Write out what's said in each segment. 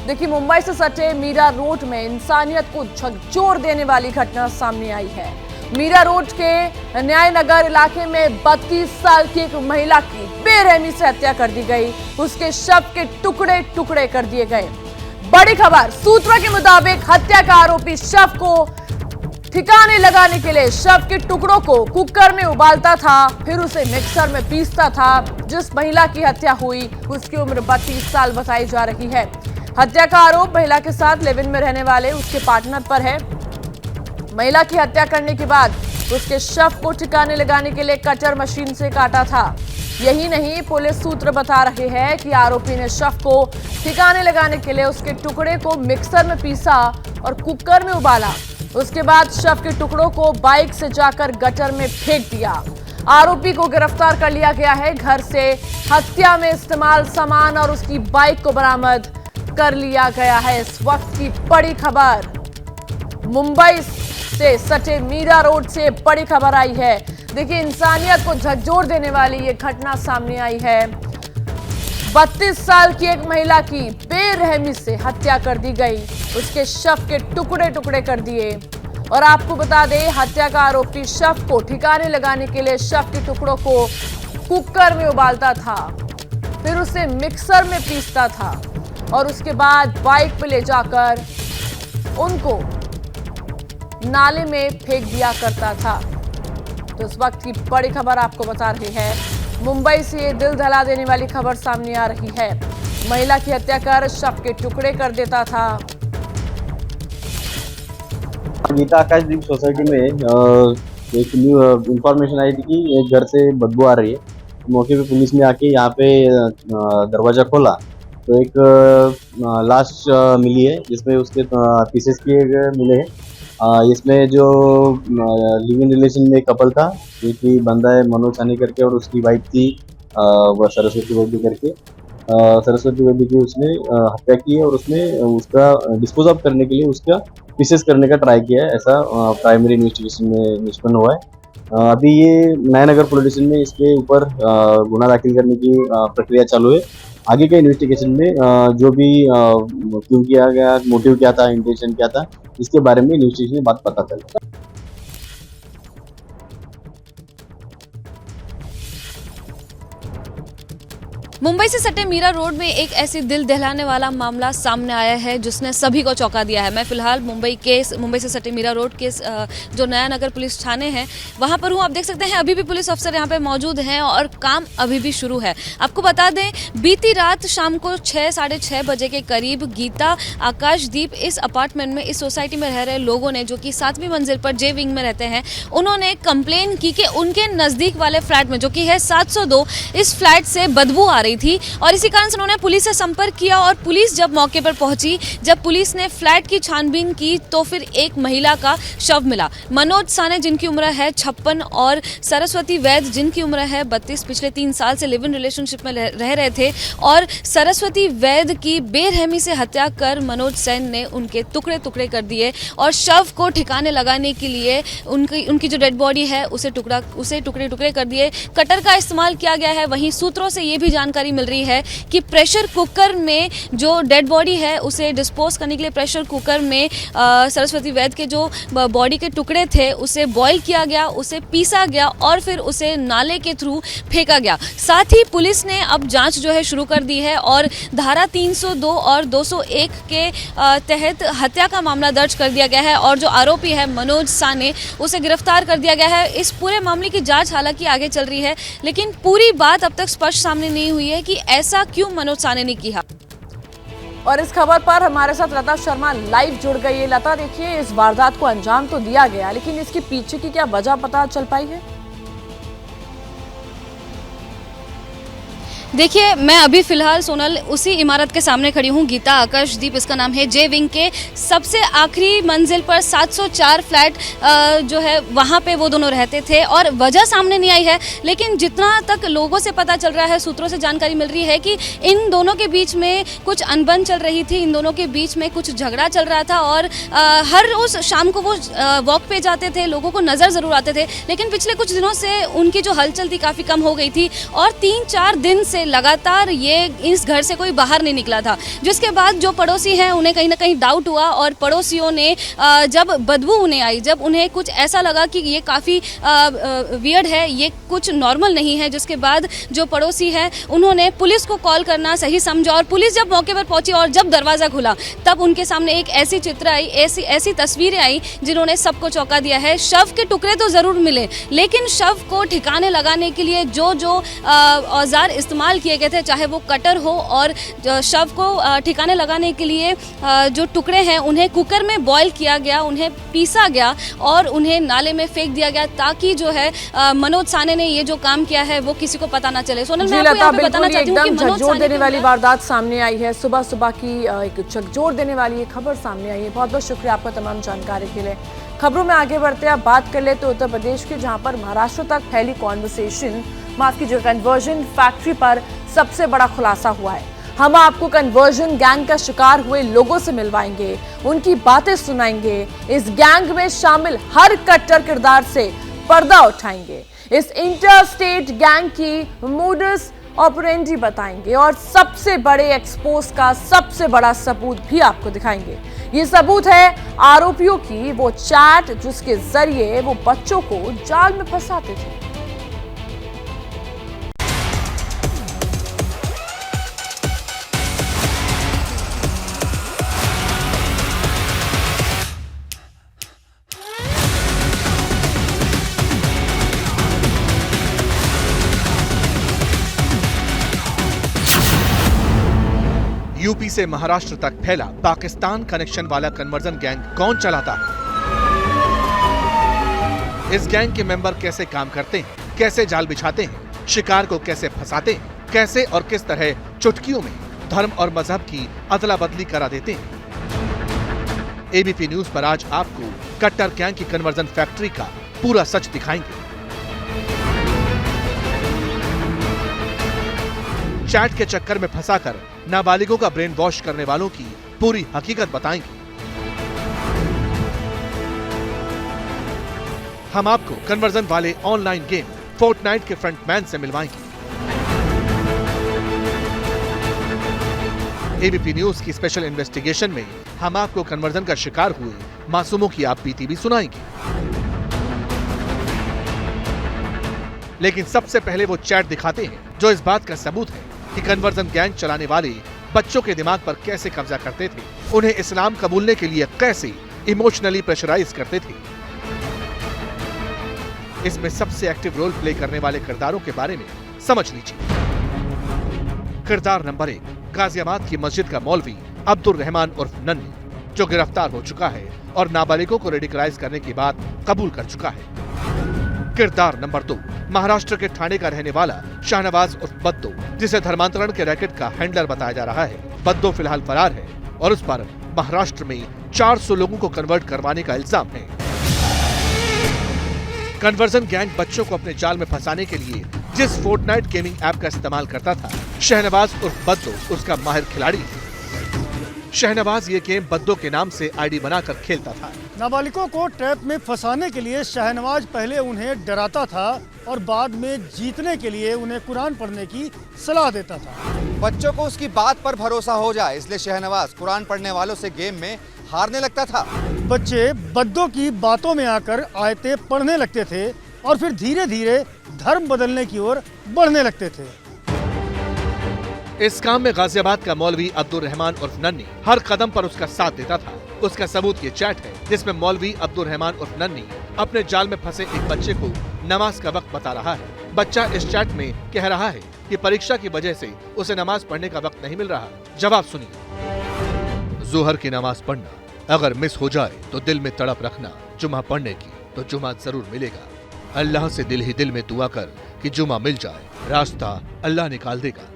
देखिए, मुंबई से सटे मीरा रोड में इंसानियत को झकझोर देने वाली घटना सामने आई है। मीरा रोड के न्याय नगर इलाके में 32 साल की एक महिला की बेरहमी से हत्या कर दी गई। उसके शव के टुकड़े टुकड़े कर दिए गए। बड़ी खबर, सूत्रों के मुताबिक हत्या का आरोपी शव को ठिकाने लगाने के लिए शव के टुकड़ों को कुकर में उबालता था, फिर उसे मिक्सर में पीसता था। जिस महिला की हत्या हुई उसकी उम्र 32 साल बताई जा रही है। हत्या का आरोप महिला के साथ लिव इन में रहने वाले उसके पार्टनर पर है। महिला की हत्या करने के बाद उसके शव को ठिकाने लगाने के लिए कटर मशीन से काटा था। यही नहीं, पुलिस सूत्र बता रहे हैं कि आरोपी ने शव को ठिकाने लगाने के लिए उसके टुकड़े को मिक्सर में पीसा और कुकर में उबाला। उसके बाद शव के टुकड़ों को बाइक से जाकर गटर में फेंक दिया। आरोपी को गिरफ्तार कर लिया गया है। घर से हत्या में इस्तेमाल सामान और उसकी बाइक को बरामद कर लिया गया है। इस वक्त की बड़ी खबर, मुंबई से सटे मीरा रोड से बड़ी खबर आई है। देखिए, इंसानियत को झकझोर देने वाली ये घटना सामने आई है। 32 साल की एक महिला की बेरहमी से हत्या कर दी गई। उसके शव के टुकड़े टुकड़े कर दिए। और आपको बता दें, हत्या का आरोपी शव को ठिकाने लगाने के लिए शव के टुकड़ों को कुकर में उबालता था, फिर उसे मिक्सर में पीसता था और उसके बाद बाइक पे ले जाकर उनको नाले में फेंक दिया करता था। तो इस वक्त की बड़ी खबर आपको बता रही है। मुंबई से ये दिल दहला देने वाली खबर सामने आ रही है। महिला की हत्या कर शव के टुकड़े कर देता था। गीता आकाशदीप सोसाइटी में एक न्यू इंफॉर्मेशन आई थी कि एक घर से बदबू आ रही है। मौके पे पुलिस ने आके यहाँ पे दरवाजा खोला तो एक लाश मिली है, जिसमें उसके पीसेस किए गए मिले हैं। इसमें जो लिव इन रिलेशन में कपल था, जो कि बंदा है मनोज सानी करके और उसकी वाइफ थी वह सरस्वती वैद्य करके। सरस्वती वैद्य की उसने हत्या की है और उसने उसका डिस्पोज ऑफ करने के लिए उसका पीसेस करने का ट्राई किया है, ऐसा प्राइमरी इन्वेस्टिगेशन में निष्पन्न हुआ है। अभी ये नयानगर पुलिस स्टेशन में इसके ऊपर गुना दाखिल करने की प्रक्रिया चालू है। आगे के इन्वेस्टिगेशन में जो भी क्यों किया गया, मोटिव क्या था, इंटेंशन क्या था, इसके बारे में इन्वेस्टिगेशन में बात पता चलेगा। मुंबई से सटे मीरा रोड में एक ऐसी दिल दहलाने वाला मामला सामने आया है जिसने सभी को चौंका दिया है। मैं फिलहाल मुंबई से सटे मीरा रोड के जो नया नगर पुलिस थाने हैं वहां पर हूं। आप देख सकते हैं अभी भी पुलिस अफसर यहां पे मौजूद हैं और काम अभी भी शुरू है। आपको बता दें, बीती रात शाम को 6-6:30 बजे के करीब गीता आकाशदीप इस अपार्टमेंट में, इस सोसाइटी में रह रहे लोगों ने, जो कि 7वीं मंजिल पर जे विंग में रहते हैं, उन्होंने कंप्लेन की कि उनके नजदीक वाले फ्लैट में, जो कि है 702, इस फ्लैट से बदबू आ रही थी और इसी कारण से उन्होंने पुलिस से संपर्क किया। और पुलिस जब मौके पर पहुंची, जब पुलिस ने फ्लैट की छानबीन की तो फिर एक महिला का शव मिला। मनोज साने, जिनकी उम्र है 56, और सरस्वती वैद्य, जिनकी उम्र है 32, पिछले 3 साल से लिव इन रिलेशनशिप में रह रहे थे। और सरस्वती वैद्य की बेरहमी से हत्या कर मनोज सैन ने उनके टुकड़े टुकड़े कर दिए और शव को ठिकाने लगाने के लिए उनकी जो डेड बॉडी है उसे टुकड़े टुकड़े कर दिए। कटर का इस्तेमाल किया गया है। वहीं सूत्रों से ये भी जानकारी मिल रही है कि प्रेशर कुकर में जो डेड बॉडी है उसे डिस्पोज करने के लिए प्रेशर कुकर में सरस्वती वैद्य के जो बॉडी के टुकड़े थे उसे बॉईल किया गया, उसे पीसा गया और फिर उसे नाले के थ्रू फेंका गया। साथ ही पुलिस ने अब जांच जो है शुरू कर दी है और धारा 302 और 201 के तहत हत्या का मामला दर्ज कर दिया गया है और जो आरोपी है मनोज साने, उसे गिरफ्तार कर दिया गया है। इस पूरे मामले की जांच हालांकि आगे चल रही है, लेकिन पूरी बात अब तक स्पष्ट सामने नहीं हुई है कि ऐसा क्यों मनोज साने ने किया। और इस खबर पर हमारे साथ लता शर्मा लाइव जुड़ गई है। लता, देखिए, इस वारदात को अंजाम तो दिया गया, लेकिन इसके पीछे की क्या वजह पता चल पाई है? देखिए, मैं अभी फिलहाल सोनल उसी इमारत के सामने खड़ी हूँ। गीता आकाशदीप इसका नाम है। जे विंग के सबसे आखिरी मंजिल पर 704 फ्लैट जो है वहाँ पे वो दोनों रहते थे और वजह सामने नहीं आई है, लेकिन जितना तक लोगों से पता चल रहा है, सूत्रों से जानकारी मिल रही है कि इन दोनों के बीच में कुछ अनबन चल रही थी, इन दोनों के बीच में कुछ झगड़ा चल रहा था और हर उस शाम को वो वॉक पे जाते थे, लोगों को नज़र ज़रूर आते थे, लेकिन पिछले कुछ दिनों से उनकी जो हलचल थी काफ़ी कम हो गई थी और 3-4 दिन से में लगातार ये इस घर से कोई बाहर नहीं निकला था, जिसके बाद जो पड़ोसी हैं उन्हें कहीं ना कहीं डाउट हुआ और पड़ोसियों ने जब बदबू उन्हें आई, जब उन्हें कुछ ऐसा लगा कि ये काफ़ी वियर्ड है, ये कुछ नॉर्मल नहीं है, जिसके बाद जो पड़ोसी है उन्होंने पुलिस को कॉल करना सही समझा और पुलिस जब मौके पर पहुंची और जब दरवाज़ा खुला तब उनके सामने एक ऐसी चित्र आई, ऐसी तस्वीरें आई जिन्होंने सबको चौंका दिया है। शव के टुकड़े तो ज़रूर मिले, लेकिन शव को ठिकाने लगाने के लिए जो औजार इस्तेमाल किए गए थे, चाहे वो कटर हो और शव को ठिकाने लगाने के लिए जो टुकड़े हैं उन्हें कुकर में बॉईल किया गया, उन्हें पीसा गया और उन्हें नाले में फेंक दिया गया, ताकि जो है मनोज साने ने ये जो काम किया है वो किसी को पता ना चले। सोनल, मैं आपको यहाँ पे बताना चाहती हूँ कि मनोज झकझोर देने वाली वारदात सामने आई है। सुबह सुबह की एक झकझोर देने वाली ये खबर सामने आई है। बहुत बहुत शुक्रिया आपका तमाम जानकारी के लिए। खबरों में आगे बढ़ते हैं, बात कर ले तो उत्तर प्रदेश की, जहां पर महाराष्ट्र तक फैली कन्वर्जन फैक्ट्री पर सबसे बड़ा खुलासा हुआ है। हम आपको कन्वर्जन गैंग का शिकार हुए लोगों से मिलवाएंगे, उनकी बातें सुनाएंगे, इस गैंग में शामिल हर कट्टर किरदार से पर्दा उठाएंगे, इस इंटर स्टेट गैंग की मोडस ऑपरेंडी बताएंगे और सबसे बड़े एक्सपोज का सबसे बड़ा सबूत भी आपको दिखाएंगे। ये सबूत है आरोपियों की वो चैट जिसके जरिए वो बच्चों को जाल में फंसाते थे। यूपी से महाराष्ट्र तक फैला पाकिस्तान कनेक्शन वाला कन्वर्जन गैंग कौन चलाता है? इस गैंग के मेंबर कैसे काम करते हैं, कैसे जाल बिछाते हैं, शिकार को कैसे फंसाते हैं, कैसे और किस तरह चुटकियों में धर्म और मजहब की अदला बदली करा देते हैं। एबीपी न्यूज पर आज आपको कट्टर गैंग की कन्वर्जन फैक्ट्री का पूरा सच दिखाएंगे। चैट के चक्कर में फंसाकर नाबालिगों का ब्रेन वॉश करने वालों की पूरी हकीकत बताएंगे। हम आपको कन्वर्जन वाले ऑनलाइन गेम फोर्टनाइट के फ्रंटमैन से मिलवाएंगे। एबीपी न्यूज की स्पेशल इन्वेस्टिगेशन में हम आपको कन्वर्जन का शिकार हुए मासूमों की आप बीती भी सुनाएंगे। लेकिन सबसे पहले वो चैट दिखाते हैं जो इस बात का सबूत है कि कन्वर्जन गैंग चलाने वाले बच्चों के दिमाग पर कैसे कब्जा करते थे, उन्हें इस्लाम कबूलने के लिए कैसे इमोशनली प्रेशराइज करते थे। इसमें सबसे एक्टिव रोल प्ले करने वाले किरदारों के बारे में समझ लीजिए। किरदार नंबर 1, गाजियाबाद की मस्जिद का मौलवी अब्दुल रहमान उर्फ नन्नी, जो गिरफ्तार हो चुका है और नाबालिगों को रेडिकलाइज करने की बात कबूल कर चुका है। किरदार नंबर 2, महाराष्ट्र के ठाणे का रहने वाला शाहनवाज उर्फ बद्दो, जिसे धर्मांतरण के रैकेट का हैंडलर बताया जा रहा है। बद्दो फिलहाल फरार है और उस पर महाराष्ट्र में 400 लोगों को कन्वर्ट करवाने का इल्जाम है। कन्वर्जन गैंग बच्चों को अपने जाल में फंसाने के लिए जिस फोर्टनाइट गेमिंग ऐप का इस्तेमाल करता था, शहनवाज उर्फ बद्दो उसका माहिर खिलाड़ी है। शहनवाज ये गेम बद्दो के नाम से आईडी बनाकर खेलता था। नाबालिगों को ट्रैप में फंसाने के लिए शहनवाज पहले उन्हें डराता था और बाद में जीतने के लिए उन्हें कुरान पढ़ने की सलाह देता था। बच्चों को उसकी बात पर भरोसा हो जाए, इसलिए शहनवाज कुरान पढ़ने वालों से गेम में हारने लगता था। बच्चे बद्दो की बातों में आकर आयतें पढ़ने लगते थे और फिर धीरे धीरे धर्म बदलने की ओर बढ़ने लगते थे। इस काम में गाजियाबाद का मौलवी अब्दुल रहमान उर्फ नन्नी हर कदम पर उसका साथ देता था। उसका सबूत ये चैट है जिसमें मौलवी अब्दुल रहमान उर्फ नन्नी अपने जाल में फंसे एक बच्चे को नमाज का वक्त बता रहा है। बच्चा इस चैट में कह रहा है कि परीक्षा की वजह से उसे नमाज पढ़ने का वक्त नहीं मिल रहा। जवाब सुनिए। जोहर की नमाज पढ़ना, अगर मिस हो जाए तो दिल में तड़प रखना जुमा पढ़ने की, तो जुमा जरूर मिलेगा। अल्लाह से दिल ही दिल में दुआ कर कि जुमा मिल जाए, रास्ता अल्लाह निकाल देगा।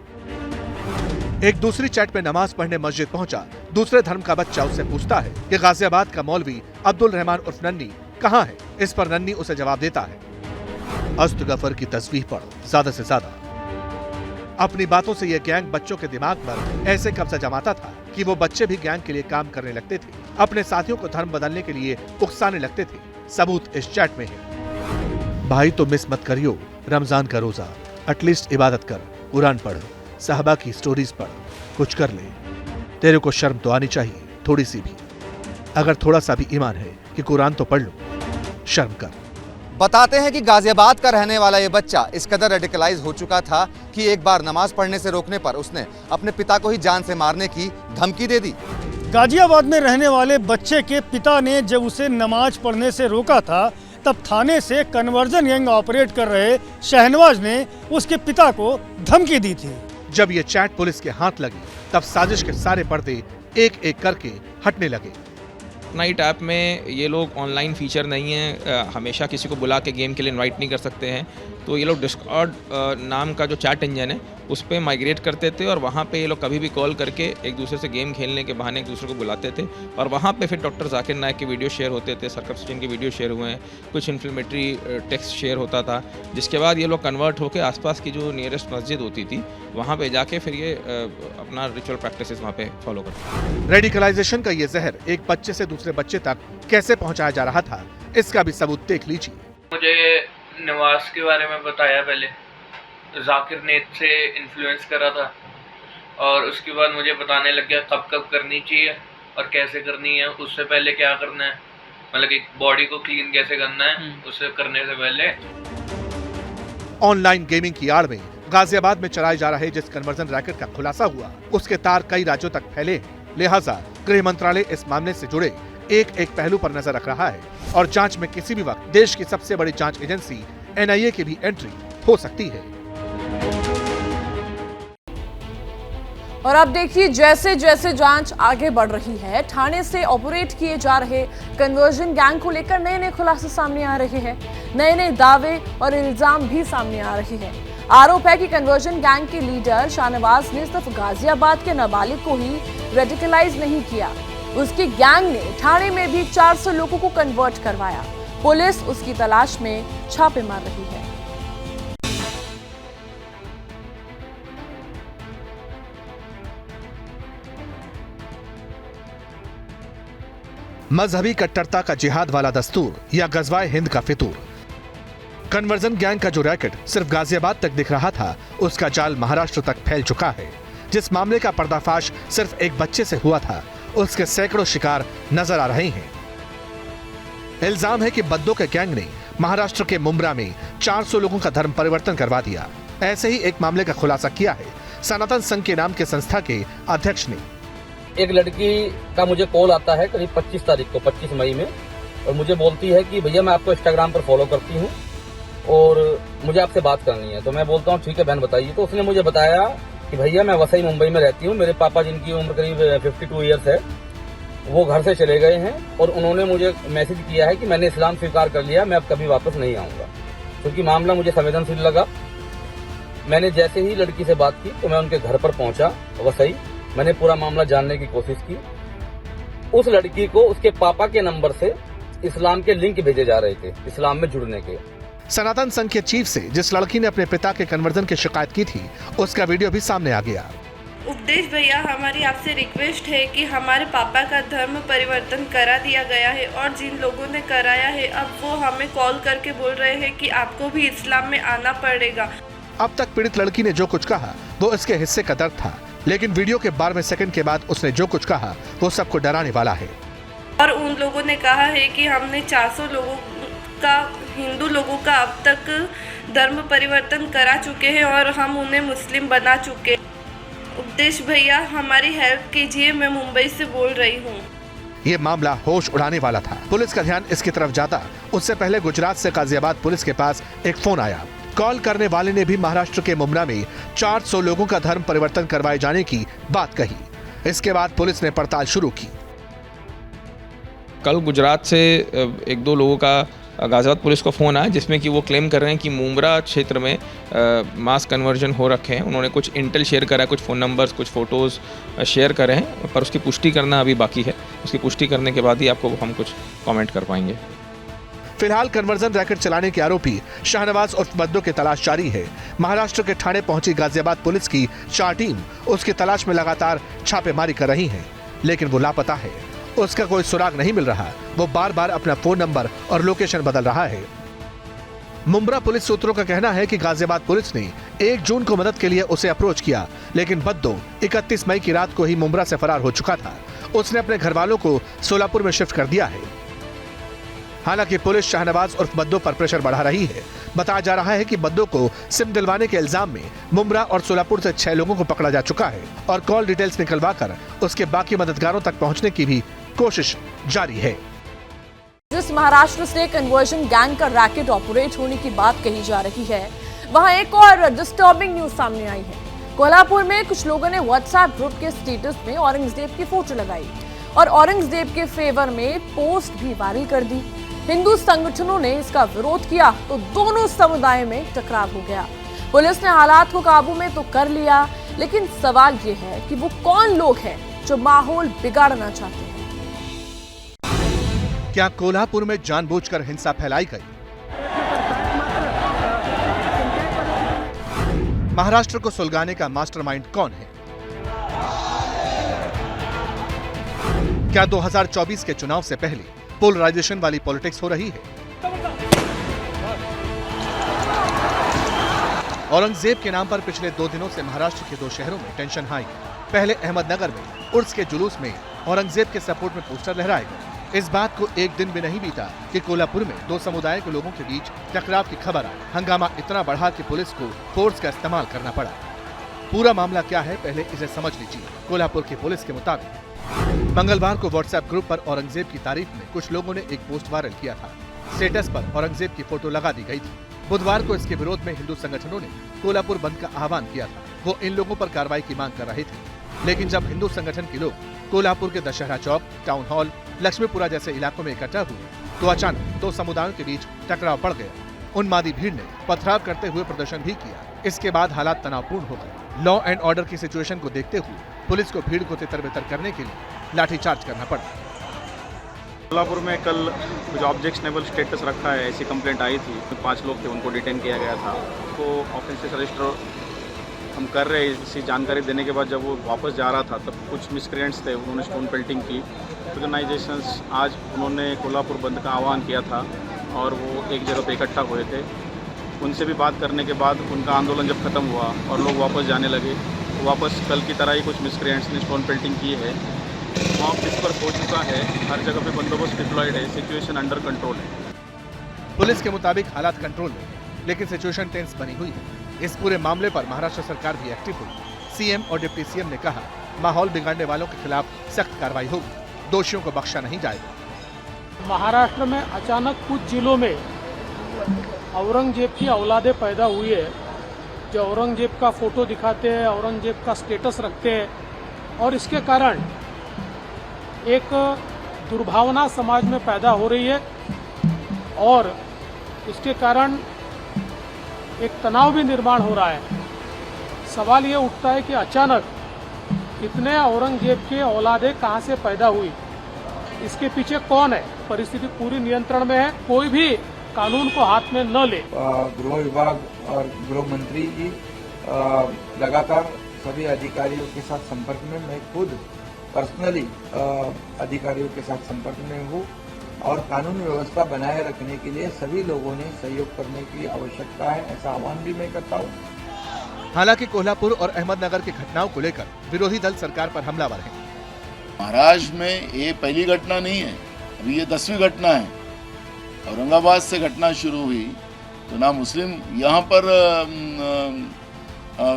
एक दूसरी चैट में नमाज पढ़ने मस्जिद पहुंचा दूसरे धर्म का बच्चा उससे पूछता है कि गाजियाबाद का मौलवी अब्दुल रहमान उर्फ नन्नी कहाँ है। इस पर नन्नी उसे जवाब देता है, अस्तगफर की तस्बीह पढ़ो ज्यादा से ज्यादा। अपनी बातों से यह गैंग बच्चों के दिमाग पर ऐसे कब्जा जमाता था कि वो बच्चे भी गैंग के लिए काम करने लगते थे, अपने साथियों को धर्म बदलने के लिए उकसाने लगते थे। सबूत इस चैट में है। भाई तो मिस मत करियो रमजान का रोजा, एटलीस्ट इबादत कर, कुरान पढ़, साहबा की स्टोरीज पढ़, कुछ कर ले। तेरे को शर्म तो आनी चाहिए, थोड़ी सी भी। अगर थोड़ा सा भी ईमान है कि कुरान तो पढ़ लो, शर्म कर। बताते हैं कि गाजियाबाद का रहने वाला ये बच्चा इस कदर रेडिकलाइज हो चुका था कि एक बार नमाज पढ़ने से रोकने पर उसने अपने पिता को ही जान से मारने की धमकी दे दी। गाजियाबाद में रहने वाले बच्चे के पिता ने जब उसे नमाज पढ़ने से रोका था, तब थाने से कन्वर्जन गैंग ऑपरेट कर रहे शहनवाज ने उसके पिता को धमकी दी थी। जब ये चैट पुलिस के हाथ लगी, तब साजिश के सारे पर्दे एक एक करके हटने लगे। नाइट ऐप में ये लोग ऑनलाइन फीचर नहीं है, हमेशा किसी को बुला के गेम के लिए इनवाइट नहीं कर सकते हैं। तो ये लोग डिस्कॉर्ड नाम का जो चैट इंजन है उस पर माइग्रेट करते थे और वहाँ पे ये लोग कभी भी कॉल करके एक दूसरे से गेम खेलने के बहाने एक दूसरे को बुलाते थे और वहाँ पे फिर डॉक्टर जाकिर नायक के वीडियो शेयर होते थे, सर्कमस्टेंस के वीडियो शेयर हुए हैं, कुछ इन्फ्लेमेटरी टेक्स्ट शेयर होता था, जिसके बाद ये लोग कन्वर्ट होकर आसपास की जो नियरेस्ट मस्जिद होती थी वहाँ पे जाके फिर ये अपना रिचुअल प्रैक्टिसेस वहाँ पे फॉलो करते। रेडिकलाइजेशन का ये जहर एक बच्चे से दूसरे बच्चे तक कैसे पहुँचाया जा रहा था, इसका भी सबूत देख लीजिए। मुझे नमाज के बारे में बताया, पहले जाकिर नेट से इन्फ्लुएंस करा था और उसके बाद मुझे बताने लग गया कब कब करनी चाहिए और कैसे करनी है, उससे पहले क्या करना है, मतलब एक बॉडी को क्लीन कैसे करना है उससे करने से पहले। ऑनलाइन गेमिंग की आड़ में गाजियाबाद में चलाए जा रहे जिस कन्वर्जन रैकेट का खुलासा हुआ, उसके तार कई राज्यों तक फैले हैं। लिहाजा गृह मंत्रालय इस मामले से जुड़े एक एक पहलू पर नजर रख रहा है और जांच में किसी भी वक्त देश की सबसे बड़ी जांच एजेंसी NIA की भी एंट्री हो सकती है। और अब देखिए, जैसे जैसे जांच आगे बढ़ रही है, थाने से ऑपरेट किए जा रहे कन्वर्जन गैंग को लेकर नए नए खुलासे सामने आ रहे हैं, नए नए दावे और इल्जाम भी सामने आ रहे हैं। आरोप है कि कन्वर्जन गैंग के लीडर शाहनवाज ने सिर्फ गाजियाबाद के नाबालिग को ही रेडिकलाइज नहीं किया, उसकी गैंग ने थाने में भी 400 लोगों को कन्वर्ट करवाया। पुलिस उसकी तलाश में छापे मार रही है। मजहबी कट्टरता का जिहाद वाला दस्तूर या गजवाए हिंद का फितूर। कन्वर्जन गैंग का जो रैकेट सिर्फ गाजियाबाद तक दिख रहा था, उसका जाल महाराष्ट्र तक फैल चुका है। जिस मामले का पर्दाफाश सिर्फ एक बच्चे से हुआ था, उसके सैकड़ों शिकार नजर आ रहे हैं। इल्जाम है कि बद्दों के गैंग ने महाराष्ट्र के मुंब्रा में 400 लोगों का धर्म परिवर्तन करवा दिया। ऐसे ही एक मामले का खुलासा किया है सनातन संघ के नाम के संस्था के अध्यक्ष ने। एक लड़की का मुझे कॉल आता है करीब 25 तारीख को, 25 मई में, और मुझे बोलती है कि भैया मैं आपको इंस्टाग्राम पर फॉलो करती हूँ और मुझे आपसे बात करनी है। तो मैं बोलता हूँ ठीक है बहन बताइए। तो उसने मुझे बताया कि भैया मैं वसई मुंबई में रहती हूँ, मेरे पापा जिनकी उम्र करीब 52 ईयर्स है, वो घर से चले गए हैं और उन्होंने मुझे मैसेज किया है कि मैंने इस्लाम स्वीकार कर लिया, मैं अब कभी वापस नहीं आऊँगा। क्योंकि मामला मुझे संवेदनशील लगा, मैंने जैसे ही लड़की से बात की तो मैं उनके घर पर पहुंचा वसई। मैंने पूरा मामला जानने की कोशिश की। उस लड़की को उसके पापा के नंबर से इस्लाम के लिंक भेजे जा रहे थे, इस्लाम में जुड़ने के। सनातन संघ के चीफ से जिस लड़की ने अपने पिता के कन्वर्जन की शिकायत की थी, उसका वीडियो भी सामने आ गया। उपदेश भैया, हमारी आपसे रिक्वेस्ट है कि हमारे पापा का धर्म परिवर्तन करा दिया गया है और जिन लोगों ने कराया है अब वो हमें कॉल करके बोल रहे हैं कि आपको भी इस्लाम में आना पड़ेगा। अब तक पीड़ित लड़की ने जो कुछ कहा वो इसके हिस्से का दर्द था, लेकिन वीडियो के 12वें सेकंड के बाद उसने जो कुछ कहा वो सबको डराने वाला है। और उन लोगों ने कहा है कि हमने 400 लोगों का, हिंदू लोगों का अब तक धर्म परिवर्तन करा चुके हैं और हम उन्हें मुस्लिम बना चुके। उपदेश भैया हमारी हेल्प कीजिए, मैं मुंबई से बोल रही हूँ। ये मामला होश उड़ाने वाला था। पुलिस का ध्यान इसकी तरफ जाता उससे पहले गुजरात से गाजियाबाद पुलिस के पास एक फोन आया। कॉल करने वाले ने भी महाराष्ट्र के मुंब्रा में 400 लोगों का धर्म परिवर्तन करवाए जाने की बात कही। इसके बाद पुलिस ने पड़ताल शुरू की। कल गुजरात से एक दो लोगों का गाजियाबाद पुलिस को फ़ोन आया जिसमें कि वो क्लेम कर रहे हैं कि मुंब्रा क्षेत्र में मास कन्वर्जन हो रखे हैं। उन्होंने कुछ इंटेल शेयर करा है, कुछ फ़ोन नंबर्स, कुछ फ़ोटोज़ शेयर करे हैं, पर उसकी पुष्टि करना अभी बाकी है। उसकी पुष्टि करने के बाद ही आपको हम कुछ कमेंट कर पाएंगे। फिलहाल कन्वर्जन रैकेट चलाने के आरोपी शाहनवाज उर्फ बद्दो की तलाश जारी है। महाराष्ट्र के ठाणे पहुंची गाजियाबाद पुलिस की 4 टीम उसकी तलाश में लगातार छापेमारी कर रही है, लेकिन वो लापता है। उसका कोई सुराग नहीं मिल रहा। वो बार बार अपना फोन नंबर और लोकेशन बदल रहा है। मुंब्रा पुलिस सूत्रों का कहना है कि गाजियाबाद पुलिस ने 1 जून को मदद के लिए उसे अप्रोच किया, लेकिन बद्दो 31 मई की रात को ही मुंब्रा से फरार हो चुका था। उसने अपने घर वालों को सोलापुर में शिफ्ट कर दिया है। हालांकि पुलिस शाहनवाज उर्फ बद्दो पर प्रेशर बढ़ा रही है। बताया जा रहा है कि बद्दो को सिम दिलवाने के इल्जाम में मुंब्रा और सोलापुर से 6 लोगों को पकड़ा जा चुका है और कॉल डिटेल्स निकलवाकर उसके बाकी मददगारों तक पहुंचने की भी कोशिश जारी है। जिस महाराष्ट्र से कन्वर्जन गैंग का रैकेट ऑपरेट होने की बात कही जा रही है, वहां एक और डिस्टर्बिंग न्यूज सामने आई है। कोल्हापुर में कुछ लोगों ने व्हाट्सएप ग्रुप के स्टेटस में औरंगजेब की फोटो लगाई और औरंगजेब के फेवर में पोस्ट भी वायरल कर दी। हिंदू संगठनों ने इसका विरोध किया तो दोनों समुदाय में टकराव हो गया। पुलिस ने हालात को काबू में तो कर लिया, लेकिन सवाल ये है कि वो कौन लोग हैं जो माहौल बिगाड़ना चाहते हैं। क्या कोल्हापुर में जानबूझकर हिंसा फैलाई गई? महाराष्ट्र को सुलगाने का मास्टरमाइंड कौन है? क्या 2024 के चुनाव से पहले पोलराइजेशन वाली पॉलिटिक्स हो रही है? औरंगजेब के नाम पर पिछले 2 दिनों से महाराष्ट्र के 2 शहरों में टेंशन हाई। पहले अहमदनगर में उर्स के जुलूस में औरंगजेब के सपोर्ट में पोस्टर लहराए गए। इस बात को 1 दिन भी नहीं बीता कि कोल्हापुर में 2 समुदाय के लोगों के बीच टकराव की खबर आई। हंगामा इतना बढ़ा कि पुलिस को फोर्स का इस्तेमाल करना पड़ा। पूरा मामला क्या है, पहले इसे समझ लीजिए। कोल्हापुर की पुलिस के मुताबिक मंगलवार को व्हाट्सएप ग्रुप पर औरंगजेब की तारीफ में कुछ लोगों ने एक पोस्ट वायरल किया था। स्टेटस पर औरंगजेब की फोटो लगा दी गई थी। बुधवार को इसके विरोध में हिंदू संगठनों ने कोल्हापुर बंद का आह्वान किया था। वो इन लोगों पर कार्रवाई की मांग कर रहे थे, लेकिन जब हिंदू संगठन के लोग कोल्हापुर के दशहरा चौक, टाउन हॉल, लक्ष्मीपुरा जैसे इलाकों में इकट्ठा हुए तो अचानक 2 समुदायों के बीच टकराव बढ़ गया। उन्मादी भीड़ ने पथराव करते हुए प्रदर्शन भी किया। इसके बाद हालात तनावपूर्ण हो गए। लॉ एंड ऑर्डर की सिचुएशन को देखते हुए पुलिस को भीड़ को तितर-बितर करने के लिए लाठीचार्ज करना पड़ा। कोल्हापुर में कल कुछ ऑब्जेक्शनेबल स्टेटस रखा है, ऐसी कंप्लेंट आई थी। 5 लोग थे, उनको डिटेन किया गया था। तो ऑफेंसेस रजिस्टर हम कर रहे हैं। इसी जानकारी देने के बाद जब वो वापस जा रहा था तब कुछ मिसक्रिएंट्स थे, उन्होंने स्टोन पेल्टिंग की। ऑर्गेनाइजेशंस आज उन्होंने कोल्हापुर बंद का आह्वान किया था और वो एक जगह पे इकट्ठा हुए थे। उनसे भी बात करने के बाद उनका आंदोलन जब खत्म हुआ और लोग वापस जाने लगे, तो वापस कल की तरह ही कुछ मिसक्रिएंट्स ने स्टोन पेल्टिंग की है। मॉब डिस्पर्स हो चुका है, हर जगह पे बंदोबस्त डिप्लॉयड है, सिचुएशन अंडर कंट्रोल है। पुलिस के मुताबिक हालात कंट्रोल में, लेकिन सिचुएशन टेंस बनी हुई है। इस पूरे मामले पर महाराष्ट्र सरकार भी एक्टिव हुई। सीएम और डिप्टी सीएम ने कहा, माहौल बिगाड़ने वालों के खिलाफ सख्त कार्रवाई होगी, दोषियों को बख्शा नहीं जाएगा। महाराष्ट्र में अचानक कुछ जिलों में औरंगजेब की औलादे पैदा हुई है, जो औरंगजेब का फोटो दिखाते हैं, औरंगजेब का स्टेटस रखते हैं, और इसके कारण एक दुर्भावना समाज में पैदा हो रही है और इसके कारण एक तनाव भी निर्माण हो रहा है। सवाल ये उठता है कि अचानक इतने औरंगजेब के औलादे कहाँ से पैदा हुई, इसके पीछे कौन है? परिस्थिति पूरी नियंत्रण में है, कोई भी कानून को हाथ में न ले। गृह विभाग और गृह मंत्री जी लगातार सभी अधिकारियों के साथ संपर्क में, मैं खुद पर्सनली अधिकारियों के साथ संपर्क में हूँ और कानून व्यवस्था बनाए रखने के लिए सभी लोगों ने सहयोग करने की आवश्यकता है, ऐसा आह्वान भी मैं करता हूँ। हालांकि कोल्हापुर और अहमदनगर की घटनाओं को लेकर विरोधी दल सरकार पर हमलावर है। महाराष्ट्र में ये पहली घटना नहीं है, अभी ये 10वीं घटना है। औरंगाबाद से घटना शुरू हुई तो ना मुस्लिम यहाँ पर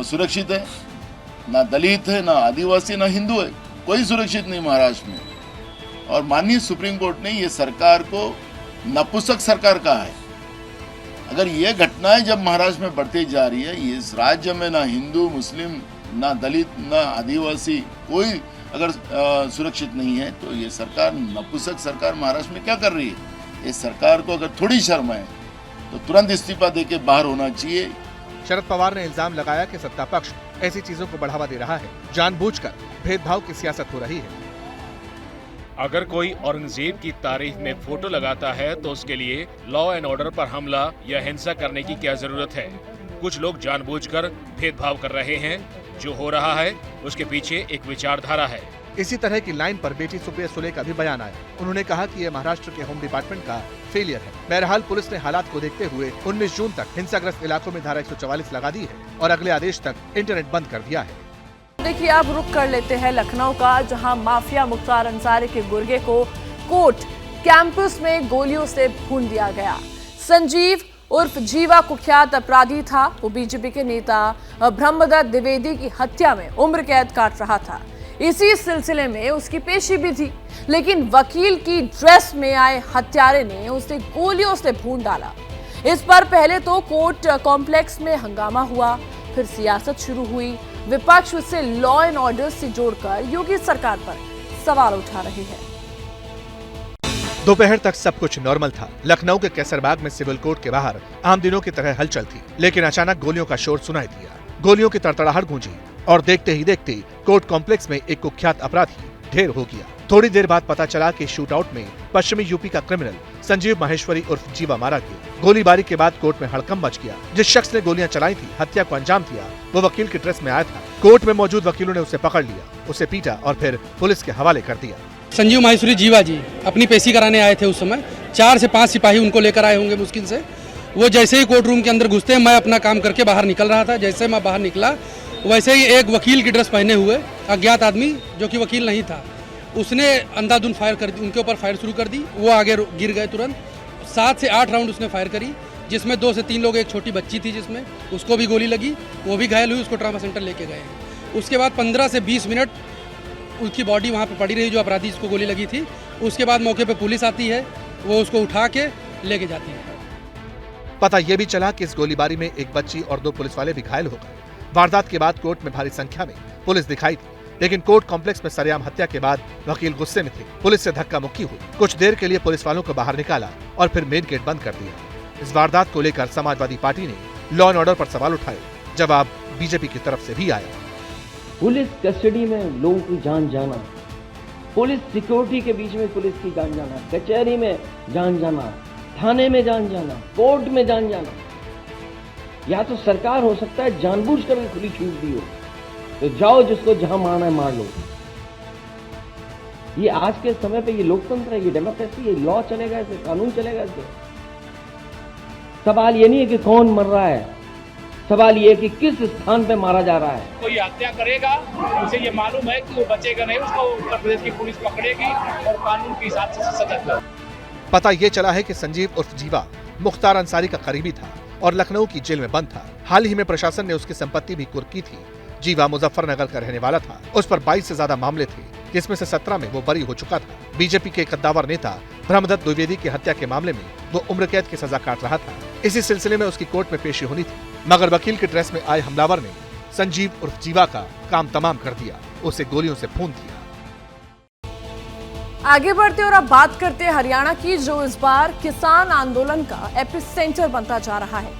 सुरक्षित है, ना दलित है, ना आदिवासी, ना हिंदू है, कोई सुरक्षित नहीं महाराष्ट्र में। और माननीय सुप्रीम कोर्ट ने ये सरकार को नपुंसक सरकार कहा है। अगर ये घटनाएं जब महाराष्ट्र में बढ़ती जा रही है, इस राज्य में ना हिंदू, मुस्लिम, ना दलित, ना आदिवासी कोई अगर सुरक्षित नहीं है, तो ये सरकार नपुंसक सरकार महाराष्ट्र में क्या कर रही है? इस सरकार को अगर थोड़ी शर्म है तो तुरंत इस्तीफा देके बाहर होना चाहिए। शरद पवार ने इल्जाम लगाया कि सत्ता पक्ष ऐसी चीजों को बढ़ावा दे रहा है, जानबूझकर भेदभाव की सियासत हो रही है। अगर कोई औरंगजेब की तारीफ में फोटो लगाता है तो उसके लिए लॉ एंड ऑर्डर पर हमला या हिंसा करने की क्या जरूरत है? कुछ लोग जानबूझकर भेदभाव कर रहे हैं। जो हो रहा है उसके पीछे एक विचारधारा है। इसी तरह की लाइन पर बेटी सुप्रिया सुले का भी बयान आया। उन्होंने कहा कि यह महाराष्ट्र के होम डिपार्टमेंट का फेलियर है। बहरहाल पुलिस ने हालात को देखते हुए 19 जून तक हिंसाग्रस्त इलाकों में धारा 144 लगा दी है और अगले आदेश तक इंटरनेट बंद कर दिया है। देखिए, अब रुक कर लेते हैं लखनऊ का, जहां माफिया मुख्तार अंसारी के गुर्गे को कोर्ट कैंपस में गोलियों से भून दिया गया। संजीव उर्फ जीवा कुख्यात अपराधी था। वो बीजेपी के नेता ब्रह्मदत्त द्विवेदी की हत्या में उम्र कैद काट रहा था। इसी सिलसिले में उसकी पेशी भी थी, लेकिन वकील की ड्रेस में आए हत्यारे ने उसे गोलियों से भून डाला। इस पर पहले तो कोर्ट कॉम्प्लेक्स में हंगामा हुआ, फिर सियासत शुरू हुई। विपक्ष उसे लॉ एंड ऑर्डर से जोड़कर योगी सरकार पर सवाल उठा रहे हैं। दोपहर तक सब कुछ नॉर्मल था। लखनऊ के कैसरबाग में सिविल कोर्ट के बाहर आम दिनों की तरह हलचल थी, लेकिन अचानक गोलियों का शोर सुनाई दिया। गोलियों की तड़तड़ाहट गूंजी और देखते ही देखते कोर्ट कॉम्प्लेक्स में एक कुख्यात अपराधी ढेर हो गया। थोड़ी देर बाद पता चला कि शूटआउट में पश्चिमी यूपी का क्रिमिनल संजीव माहेश्वरी उर्फ जीवा मारा गया। गोलीबारी के बाद कोर्ट में हड़कंप मच गया। जिस शख्स ने गोलियां चलाई थी, हत्या को अंजाम दिया, वो वकील की ड्रेस में आया था। कोर्ट में मौजूद वकीलों ने उसे पकड़ लिया, उसे पीटा और फिर पुलिस के हवाले कर दिया। संजीव माहेश्वरी जीवा जी अपनी पेशी कराने आए थे। उस समय 4 से 5 सिपाही उनको लेकर आए होंगे मुश्किल से। वो जैसे ही कोर्ट रूम के अंदर घुसते, मैं अपना काम करके बाहर निकल रहा था। जैसे मैं बाहर निकला, वैसे ही एक वकील की ड्रेस पहने हुए अज्ञात आदमी, जो कि वकील नहीं था, उसने अंधाधुंध फायर कर दी, उनके ऊपर फायर शुरू कर दी। वो आगे गिर गए तुरंत। 7 से 8 राउंड उसने फायर करी, जिसमें 2 से 3 लोग, एक छोटी बच्ची थी जिसमें उसको भी गोली लगी, वो भी घायल हुई, उसको ट्रामा सेंटर लेके गए। उसके बाद 15 से 20 मिनट उसकी बॉडी वहाँ पे पड़ी रही, जो अपराधी जिसको गोली लगी थी। उसके बाद मौके पे पुलिस आती है, वो उसको उठा के लेके जाती है। पता ये भी चला कि इस गोलीबारी में एक बच्ची और 2 पुलिस वाले भी घायल हो गए। वारदात के बाद कोर्ट में भारी संख्या में पुलिस दिखाई थी, लेकिन कोर्ट कॉम्प्लेक्स में सरेआम हत्या के बाद वकील गुस्से में थे। पुलिस से धक्का मुक्की हुई। कुछ देर के लिए पुलिस वालों को बाहर निकाला और फिर मेन गेट बंद कर दिया। इस वारदात को लेकर समाजवादी पार्टी ने लॉ एंड ऑर्डर पर सवाल उठाए। जवाब बीजेपी की तरफ से भी आया। पुलिस कस्टडी में लोगों की जान जाना, पुलिस सिक्योरिटी के बीच में पुलिस की जान जाना, कचहरी में जान जाना, थाने में जान जाना, कोर्ट में जान जाना, या तो सरकार हो सकता है जानबूझकर खुली छूट दी हो, तो जाओ जिसको जहां मारना है मार लो। ये आज के समय पे ये लोकतंत्र है, ये डेमोक्रेसी है, लॉ चलेगा ऐसे, कानून चलेगा ऐसे। सवाल ये नहीं है कि कौन मर रहा है, सवाल ये है कि किस स्थान पे मारा जा रहा है। कोई हत्या करेगा, उसे ये मालूम है कि वो बचेगा नहीं, उसको उत्तर प्रदेश की पुलिस पकड़ेगी और कानून के हिसाब से सजा देगी। पता ये चला है कि संजीव उर्फ जीवा मुख्तार अंसारी का करीबी था और लखनऊ की जेल में बंद था। हाल ही में प्रशासन ने उसकी संपत्ति भी कुर्क की थी। जीवा मुजफ्फरनगर का रहने वाला था। उस पर 22 से ज्यादा मामले थे, जिसमें से 17 में वो बरी हो चुका था। बीजेपी के कद्दावर नेता ब्रह्मदत्त द्विवेदी की हत्या के मामले में वो उम्र कैद की सजा काट रहा था। इसी सिलसिले में उसकी कोर्ट में पेशी होनी थी, मगर वकील की ड्रेस में आए हमलावर ने संजीव उर्फ जीवा का काम तमाम कर दिया, उसे गोलियों से भून दिया। आगे बढ़ते और अब बात करते हैं हरियाणा की, जो इस बार किसान आंदोलन का एपिसेंटर बनता जा रहा है।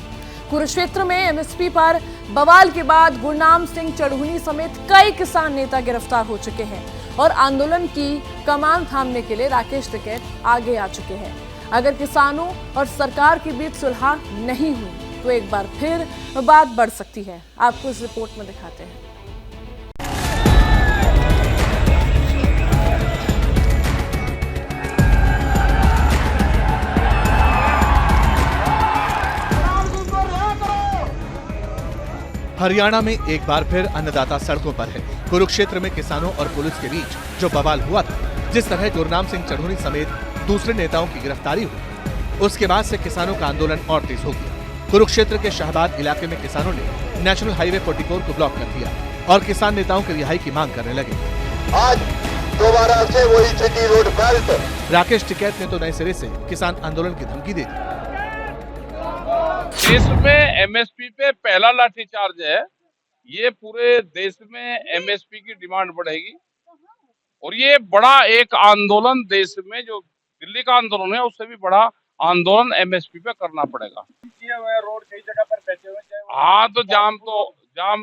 कुरुक्षेत्र में एमएसपी पर बवाल के बाद गुरनाम सिंह चढ़ूनी समेत कई किसान नेता गिरफ्तार हो चुके हैं और आंदोलन की कमान थामने के लिए राकेश टिकैत आगे आ चुके हैं। अगर किसानों और सरकार के बीच सुलह नहीं हुई तो एक बार फिर बात बढ़ सकती है। आपको इस रिपोर्ट में दिखाते हैं। हरियाणा में एक बार फिर अन्नदाता सड़कों पर है। कुरुक्षेत्र में किसानों और पुलिस के बीच जो बवाल हुआ था, जिस तरह गुरनाम सिंह चढ़ूनी समेत दूसरे नेताओं की गिरफ्तारी हुई, उसके बाद से किसानों का आंदोलन और तेज हो गया। कुरुक्षेत्र के शाहबाद इलाके में किसानों ने नेशनल हाईवे 44 को ब्लॉक कर दिया और किसान नेताओं की रिहाई की मांग करने लगे। आज दोबारा से वही city road belt. Rakesh Tikait ने तो नए सिरे से किसान आंदोलन की धमकी दी थी। देश में एमएसपी पे पहला लाठीचार्ज है। ये पूरे देश में एमएसपी की डिमांड बढ़ेगी और ये बड़ा एक आंदोलन देश में, जो दिल्ली का आंदोलन है उससे भी बड़ा आंदोलन एमएसपी पे करना पड़ेगा। रोड कई जगह पर बैठे हुए, हाँ तो जाम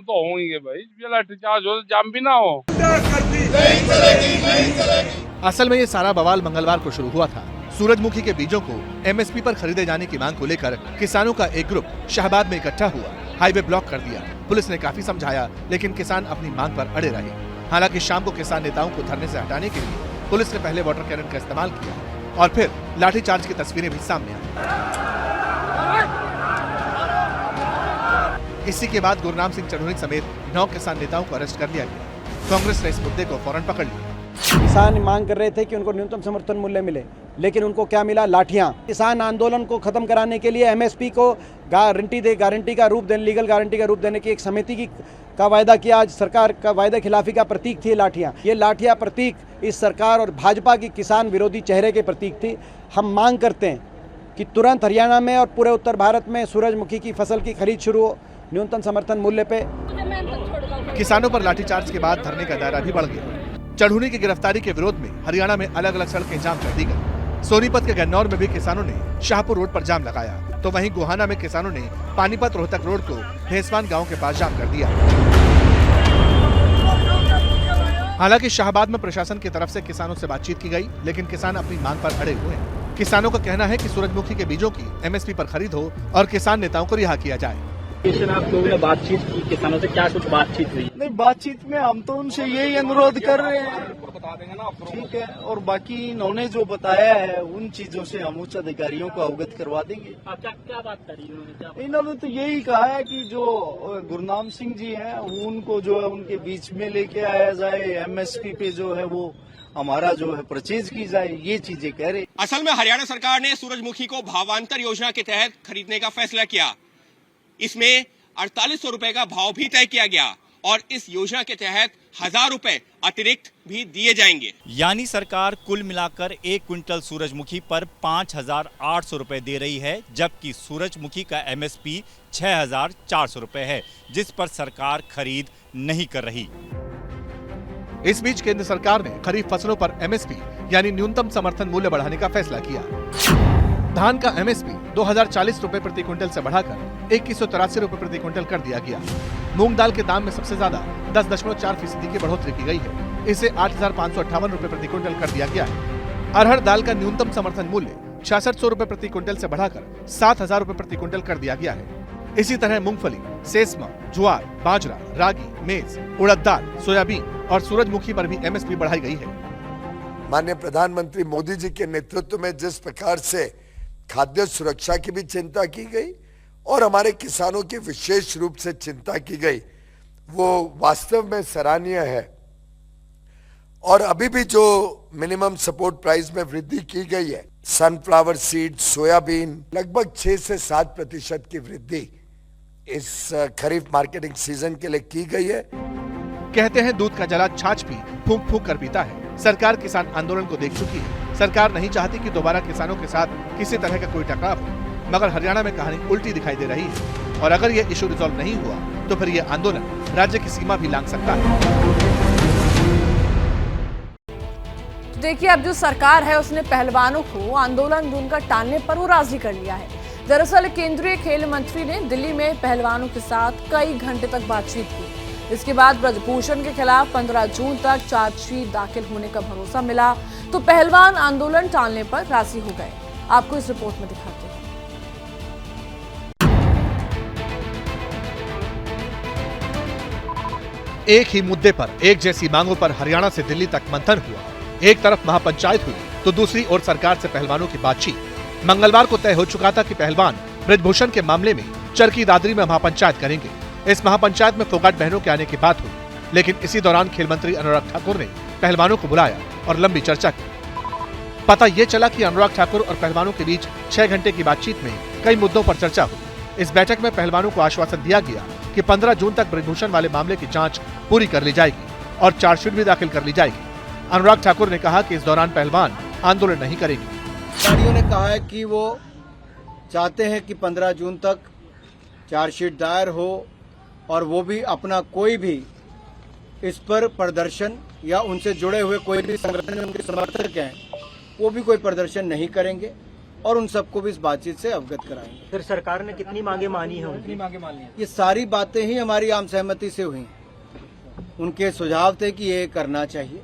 तो होंगे भाई, लाठीचार्ज हो तो जाम भी ना हो। असल में ये सारा बवाल मंगलवार को शुरू हुआ था। सूरजमुखी के बीजों को एमएसपी पर खरीदे जाने की मांग को लेकर किसानों का एक ग्रुप शाहबाद में इकट्ठा हुआ, हाईवे ब्लॉक कर दिया। पुलिस ने काफी समझाया, लेकिन किसान अपनी मांग पर अड़े रहे। हालांकि शाम को किसान नेताओं को धरने से हटाने के लिए पुलिस ने पहले वाटर कैनन का इस्तेमाल किया और फिर लाठीचार्ज की तस्वीरें भी सामने आई। इसी के बाद गुरनाम सिंह चढ़ोनी समेत 9 किसान नेताओं को अरेस्ट कर लिया गया। कांग्रेस ने इस मुद्दे को फौरन पकड़ लिया। किसान मांग कर रहे थे कि उनको न्यूनतम समर्थन मूल्य मिले, लेकिन उनको क्या मिला? लाठियां। किसान आंदोलन को खत्म कराने के लिए एमएसपी को गारंटी का रूप देने, लीगल गारंटी का रूप देने की एक समिति का वायदा किया। आज सरकार का वायदा खिलाफी का प्रतीक थी लाठियां। ये लाठियां प्रतीक इस सरकार और भाजपा की किसान विरोधी चेहरे के प्रतीक थी। हम मांग करते हैं कि तुरंत हरियाणा में और पूरे उत्तर भारत में सूरजमुखी की फसल की खरीद शुरू हो, न्यूनतम समर्थन मूल्य पे। किसानों पर लाठीचार्ज के बाद धरने का दायरा भी बढ़ गया। चढ़ूनी की गिरफ्तारी के विरोध में हरियाणा में अलग अलग सड़कें जाम कर दी गई। सोनीपत के गन्नौर में भी किसानों ने शाहपुर रोड पर जाम लगाया, तो वहीं गोहाना में किसानों ने पानीपत रोहतक रोड को भेसवान गांव के पास जाम कर दिया। हालांकि शाहबाद में प्रशासन की तरफ से किसानों से बातचीत की गई, लेकिन किसान अपनी मांग पर अड़े हुए हैं। किसानों का कहना है कि सूरजमुखी के बीजों की एमएसपी पर खरीद हो और किसान नेताओं को रिहा किया जाए। आप लोगों ने बातचीत की किसानों से, क्या कुछ बातचीत हुई? नहीं, बातचीत में हम तो उनसे यही अनुरोध कर रहे हैं, ठीक है, और बाकी इन्होंने जो बताया है उन चीजों से हम उच्च अधिकारियों को अवगत करवा देंगे। क्या बात करी उन्होंने? इन्होंने तो यही कहा है कि जो गुरनाम सिंह जी हैं उनको जो है उनके बीच में लेके आया जाए, एमएसपी पे जो है वो हमारा जो है परचेज की जाए, ये चीजें कह रहे। असल में हरियाणा सरकार ने सूरजमुखी को भावांतर योजना के तहत खरीदने का फैसला किया। इसमें 4800 रुपए का भाव भी तय किया गया और इस योजना के तहत 1000 रुपए अतिरिक्त भी दिए जाएंगे। यानी सरकार कुल मिलाकर 1 क्विंटल सूरजमुखी पर 5800 रुपए दे रही है, जबकि सूरजमुखी का एमएसपी 6400 रुपए है, जिस पर सरकार खरीद नहीं कर रही। इस बीच केंद्र सरकार ने खरीफ फसलों पर एमएसपी यानी न्यूनतम समर्थन मूल्य बढ़ाने का फैसला किया। धान का एमएसपी 2040 रुपए प्रति क्विंटल से बढ़ाकर 2183 रुपए प्रति क्विंटल कर दिया गया। मूंग दाल के दाम में सबसे ज्यादा 10.4% की बढ़ोतरी की गई है। इसे 8558 रुपए प्रति क्विंटल कर दिया गया है। अरहर दाल का न्यूनतम समर्थन मूल्य 6600 रुपए प्रति क्विंटल से बढ़ाकर 7000 रुपए प्रति क्विंटल कर दिया गया है। इसी तरह मूंगफली, सेसमा, ज्वार, बाजरा, रागी, मेज, उड़द दाल, सोयाबीन और सूरजमुखी पर भी एमएसपी बढ़ाई गई है। माननीय प्रधानमंत्री मोदी जी के नेतृत्व में जिस प्रकार से खाद्य सुरक्षा की भी चिंता की गई और हमारे किसानों की विशेष रूप से चिंता की गई, वो वास्तव में सराहनीय है। और अभी भी जो मिनिमम सपोर्ट प्राइस में वृद्धि की गई है, सनफ्लावर सीड, सोयाबीन, लगभग 6 से 7% की वृद्धि इस खरीफ मार्केटिंग सीजन के लिए की गई है। कहते हैं दूध का जला छाछ भी फूंक फूंक कर पीता है। सरकार किसान आंदोलन को देख चुकी है। सरकार नहीं चाहती कि दोबारा किसानों के साथ किसी तरह का कोई टकराव हो, मगर हरियाणा में कहानी उल्टी दिखाई दे रही है और अगर ये इशू रिजॉल्व नहीं हुआ तो फिर ये आंदोलन राज्य की सीमा भी लांघ सकता है। देखिए, अब जो सरकार है उसने पहलवानों को आंदोलन उनका टालने पर वो राजी कर लिया है। दरअसल केंद्रीय खेल मंत्री ने दिल्ली में पहलवानों के साथ कई घंटे तक बातचीत की। इसके बाद ब्रजभूषण के खिलाफ 15 जून तक चार्जशीट दाखिल होने का भरोसा मिला तो पहलवान आंदोलन टालने पर राजी हो गए। आपको इस रिपोर्ट में दिखाते हैं। एक ही मुद्दे पर एक जैसी मांगों पर हरियाणा से दिल्ली तक मंथन हुआ। एक तरफ महापंचायत हुई तो दूसरी ओर सरकार से पहलवानों की बातचीत। मंगलवार को तय हो चुका था कि पहलवान ब्रजभूषण के मामले में चरखी दादरी में महापंचायत करेंगे। इस महापंचायत में फोगाट बहनों के आने की बात हुई, लेकिन इसी दौरान खेल मंत्री अनुराग ठाकुर ने पहलवानों को बुलाया और लंबी चर्चा की। पता ये चला कि अनुराग ठाकुर और पहलवानों के बीच 6 घंटे की बातचीत में कई मुद्दों पर चर्चा हुई। इस बैठक में पहलवानों को आश्वासन दिया गया कि 15 जून तक ब्रजभूषण वाले मामले की जांच पूरी कर ली जाएगी और चार्जशीट भी दाखिल कर ली जाएगी। अनुराग ठाकुर ने कहा कि इस दौरान पहलवान आंदोलन नहीं करेंगे। अधिकारियों ने कहा है कि वो चाहते हैं कि 15 जून तक चार्जशीट दायर हो और वो भी अपना कोई भी इस पर प्रदर्शन या उनसे जुड़े हुए कोई भी संगठन उनके समर्थक हैं वो भी कोई प्रदर्शन नहीं करेंगे और उन सबको भी इस बातचीत से अवगत कराएंगे। फिर सरकार ने कितनी मांगे मानी है? कितनी मांगे मानी है? ये सारी बातें ही हमारी आम सहमति से हुई। उनके सुझाव थे कि ये करना चाहिए।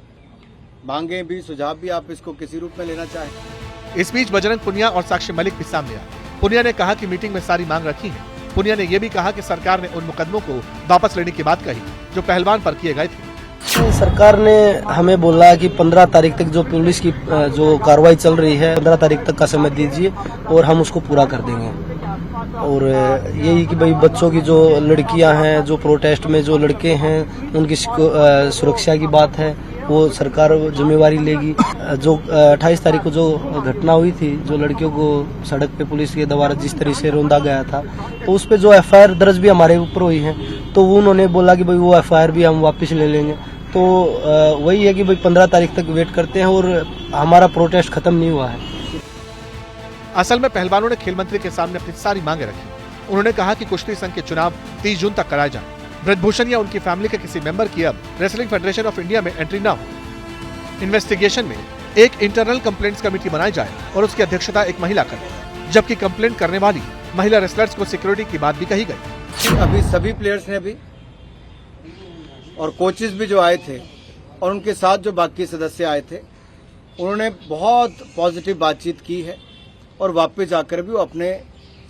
मांगे भी, सुझाव भी, आप इसको किसी रूप में लेना चाहें। इस बीच बजरंग पुनिया और साक्षी मलिक भी सामने आए। पुनिया ने कहा कि मीटिंग में सारी मांग रखी है। पुनिया ने यह भी कहा कि सरकार ने उन मुकदमों को वापस लेने की बात कही जो पहलवान पर किए गए थे। सरकार ने हमें बोला कि 15 तारीख तक जो पुलिस की जो कार्रवाई चल रही है 15 तारीख तक का समय दीजिए और हम उसको पूरा कर देंगे। और यही कि भाई बच्चों की जो लड़कियां हैं, जो प्रोटेस्ट में जो लड़के हैं, उनकी सुरक्षा की बात है, वो सरकार जिम्मेवारी लेगी। जो 28 तारीख को जो घटना हुई थी, जो लड़कियों को सड़क पे पुलिस के द्वारा जिस तरह से रौंदा गया था, तो उस पे जो एफआईआर दर्ज भी हमारे ऊपर हुई है, तो उन्होंने बोला कि भाई वो एफआईआर भी हम वापस ले लेंगे। तो वही है कि भाई 15 तारीख तक वेट करते हैं और हमारा प्रोटेस्ट खत्म नहीं हुआ है। असल में पहलवानों ने खेल मंत्री के सामने अपनी सारी मांगे रखी। उन्होंने कहा कि कुश्ती संघ के चुनाव 30 जून तक कराए जाएं। ब्रजभूषण या उनकी फैमिली के किसी मेंबर की अब रेसलिंग फेडरेशन ऑफ इंडिया में एंट्री न हो। इन्वेस्टिगेशन में एक इंटरनल कंप्लेंट्स कमेटी बनाई जाए और उसकी अध्यक्षता एक महिला करे, जबकि कंप्लेंट करने वाली महिला रेसलर्स को सिक्योरिटी की बात भी कही गई। अभी सभी प्लेयर्स ने भी और कोचेस भी जो आए थे और उनके साथ जो बाकी सदस्य आए थे, उन्होंने बहुत पॉजिटिव बातचीत की है और वापस जाकर भी वो अपने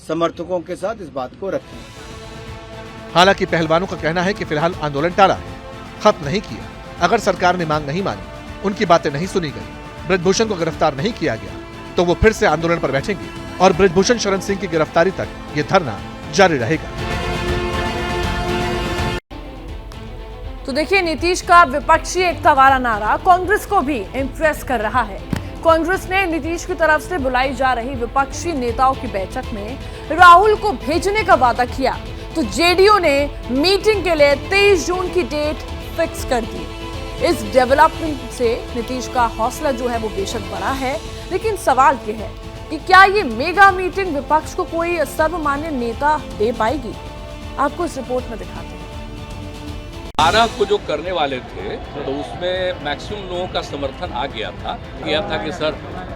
समर्थकों के साथ इस बात को रखें। हालांकि पहलवानों का कहना है कि फिलहाल आंदोलन टाला है, खत्म नहीं किया। अगर सरकार ने मांग नहीं मानी, उनकी बातें नहीं सुनी गई, ब्रजभूषण को गिरफ्तार नहीं किया गया, तो वो फिर से आंदोलन पर बैठेंगे और ब्रजभूषण शरण सिंह की गिरफ्तारी तक ये धरना जारी रहेगा। तो देखिए, नीतीश का विपक्षी एकता वाला नारा कांग्रेस को भी इम्प्रेस कर रहा है। कांग्रेस ने नीतीश की तरफ से बुलाई जा रही विपक्षी नेताओं की बैठक में राहुल को भेजने का वादा किया, तो जेडीयू ने मीटिंग के लिए 23 जून की डेट फिक्स कर दी। इस डेवलपमेंट से नीतीश का हौसला जो है वो बेशक बढ़ा है, लेकिन सवाल ये है कि क्या ये मेगा मीटिंग विपक्ष को कोई सर्वमान्य नेता दे पाएगी? आपको इस रिपोर्ट में दिखाते हैं। 12 को जो करने वाले थे तो उसमें मैक्सिमम लोगों का समर्थन आ गया था कि सर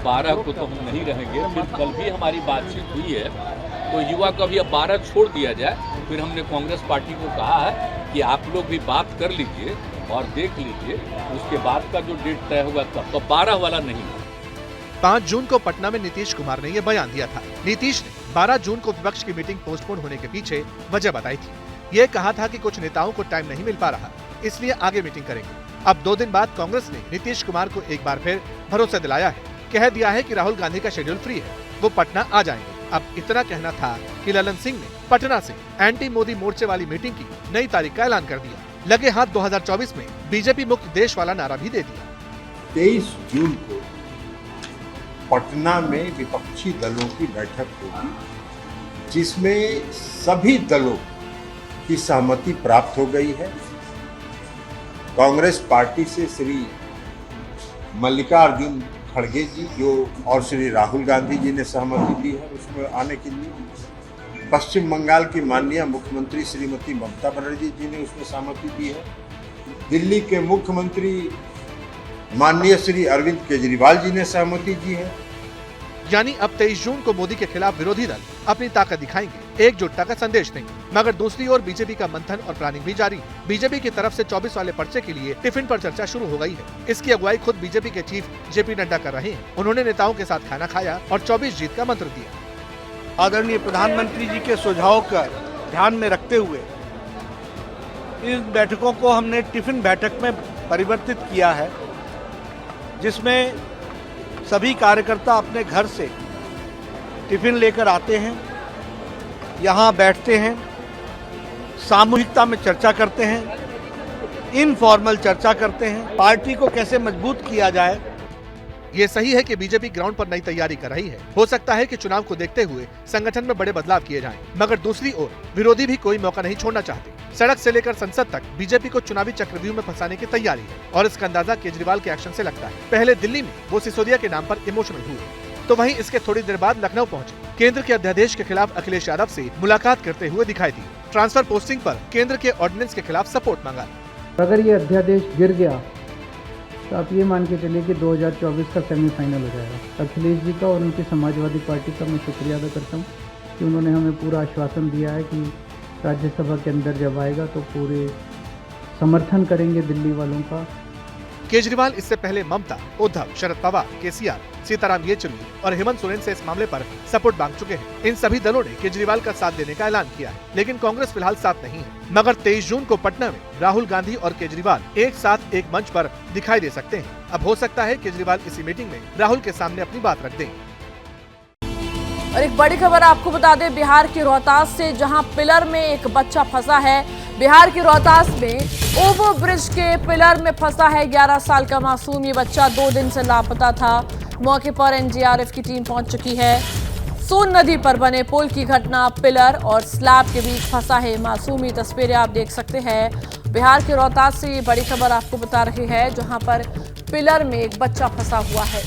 12 को तो हम नहीं रहेंगे। फिर कल भी हमारी बातचीत हुई है, तो युवा को अभी अब 12 छोड़ दिया जाए। फिर हमने कांग्रेस पार्टी को कहा है कि आप लोग भी बात कर लीजिए और देख लीजिए, उसके बाद का जो डेट तय होगा तब तो 12 वाला नहीं। 5 जून को पटना में नीतीश कुमार ने यह बयान दिया था। नीतीश ने 12 जून को विपक्ष की मीटिंग पोस्टपोन होने के पीछे वजह बताई थी। ये कहा था कि कुछ नेताओं को टाइम नहीं मिल पा रहा, इसलिए आगे मीटिंग करेंगे। अब 2 दिन बाद कांग्रेस ने नीतीश कुमार को एक बार फिर भरोसा दिलाया है, कह दिया है कि राहुल गांधी का शेड्यूल फ्री है, वो पटना आ जाएंगे। अब इतना कहना था कि ललन सिंह ने पटना से एंटी मोदी मोर्चे वाली मीटिंग की नई तारीख का ऐलान कर दिया। लगे हाथ 2024 में बीजेपी मुक्त देश वाला नारा भी दे दिया। 23 जून को पटना में विपक्षी दलों की बैठक होगी, जिसमें सभी दलों की सहमति प्राप्त हो गई है। कांग्रेस पार्टी से श्री मल्लिकार्जुन खड़गे जी जो और श्री राहुल गांधी जी ने सहमति दी है उसमें आने के लिए। पश्चिम बंगाल की माननीय मुख्यमंत्री श्रीमती ममता बनर्जी जी ने उसमें सहमति दी है। दिल्ली के मुख्यमंत्री माननीय श्री अरविंद केजरीवाल जी ने सहमति दी है। यानी अब 23 जून को मोदी के खिलाफ विरोधी दल अपनी ताकत दिखाएंगे, एकजुटता का संदेश देंगे। मगर दूसरी ओर बीजेपी का मंथन और प्लानिंग भी जारी है। बीजेपी की तरफ से 24 वाले पर्चे के लिए टिफिन पर चर्चा शुरू हो गई है। इसकी अगुवाई खुद बीजेपी के चीफ जेपी नड्डा कर रहे हैं। उन्होंने नेताओं के साथ खाना खाया और 24 जीत का मंत्र दिया। आदरणीय प्रधानमंत्री जी के सुझाव का ध्यान में रखते हुए इन बैठकों को हमने टिफिन बैठक में परिवर्तित किया है, जिसमें सभी कार्यकर्ता अपने घर से टिफिन लेकर आते हैं, यहाँ बैठते हैं, सामूहिकता में चर्चा करते हैं, इनफॉर्मल चर्चा करते हैं, पार्टी को कैसे मजबूत किया जाए। ये सही है कि बीजेपी ग्राउंड पर नई तैयारी कर रही है। हो सकता है कि चुनाव को देखते हुए संगठन में बड़े बदलाव किए जाएं, मगर दूसरी ओर विरोधी भी कोई मौका नहीं छोड़ना चाहते। सड़क से लेकर संसद तक बीजेपी को चुनावी चक्रव्यूह में फंसाने की तैयारी है और इसका अंदाजा केजरीवाल के एक्शन से लगता है। पहले दिल्ली में वो सिसोदिया के नाम पर इमोशनल हुए, तो वहीं इसके थोड़ी देर बाद लखनऊ पहुंचे। केंद्र के अध्यादेश के खिलाफ अखिलेश यादव से मुलाकात करते हुए दिखाई दी। ट्रांसफर पोस्टिंग पर केंद्र के ऑर्डिनेंस के खिलाफ सपोर्ट मांगा। अगर ये अध्यादेश गिर गया तो आप ये मान के चलिए कि 2024 का सेमीफाइनल हो जाएगा। अखिलेश जी का और उनकी समाजवादी पार्टी का मैं शुक्रिया अदा करता हूँ कि उन्होंने हमें पूरा आश्वासन दिया है कि राज्यसभा के अंदर जब आएगा तो पूरे समर्थन करेंगे दिल्ली वालों का केजरीवाल इससे पहले ममता, उद्धव, शरद पवार, केसीआर, सीताराम येचुरी और हेमंत सोरेन से इस मामले पर सपोर्ट मांग चुके हैं। इन सभी दलों ने केजरीवाल का साथ देने का ऐलान किया है, लेकिन कांग्रेस फिलहाल साथ नहीं है। मगर 23 जून को पटना में राहुल गांधी और केजरीवाल एक साथ एक मंच पर दिखाई दे सकते हैं। अब हो सकता है केजरीवाल इसी मीटिंग में राहुल के सामने अपनी बात रख दें। और एक बड़ी खबर आपको बता दें, बिहार के रोहतास से, जहां पिलर में एक बच्चा फंसा है। बिहार के रोहतास में ओवर ब्रिज के पिलर में फंसा है 11 साल का मासूम। ये बच्चा 2 दिन से लापता था। मौके पर एनडीआरएफ की टीम पहुंच चुकी है। सोन नदी पर बने पुल की घटना, पिलर और स्लैब के बीच फंसा है मासूम। ये तस्वीरें आप देख सकते हैं। बिहार के रोहतास से ये बड़ी खबर आपको बता रही है, जहां पर पिलर में एक बच्चा फंसा हुआ है।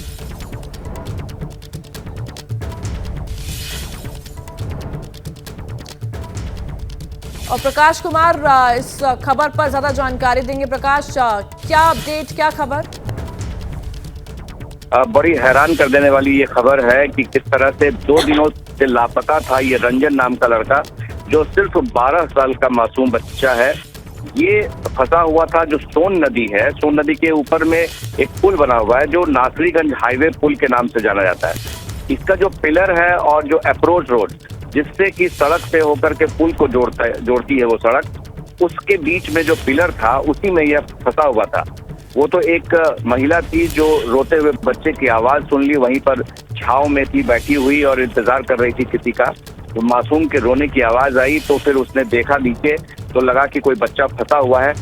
और प्रकाश कुमार इस खबर पर ज्यादा जानकारी देंगे। प्रकाश, क्या अपडेट, क्या खबर? बड़ी हैरान कर देने वाली ये खबर है कि किस तरह से 2 दिनों से लापता था ये रंजन नाम का लड़का, जो सिर्फ 12 साल का मासूम बच्चा है। ये फंसा हुआ था जो सोन नदी है। सोन नदी के ऊपर में एक पुल बना हुआ है जो नासरीगंज हाईवे पुल के नाम से जाना जाता है। इसका जो पिलर है और जो अप्रोच रोड जिससे कि सड़क से होकर के पुल को जोड़ती है वो सड़क, उसके बीच में जो पिलर था उसी में यह फंसा हुआ था। वो तो एक महिला थी जो रोते हुए बच्चे की आवाज सुन ली, वहीं पर छाव में थी बैठी हुई और इंतजार कर रही थी किसी का। तो मासूम के रोने की आवाज आई तो फिर उसने देखा नीचे तो लगा कि कोई बच्चा फंसा हुआ है।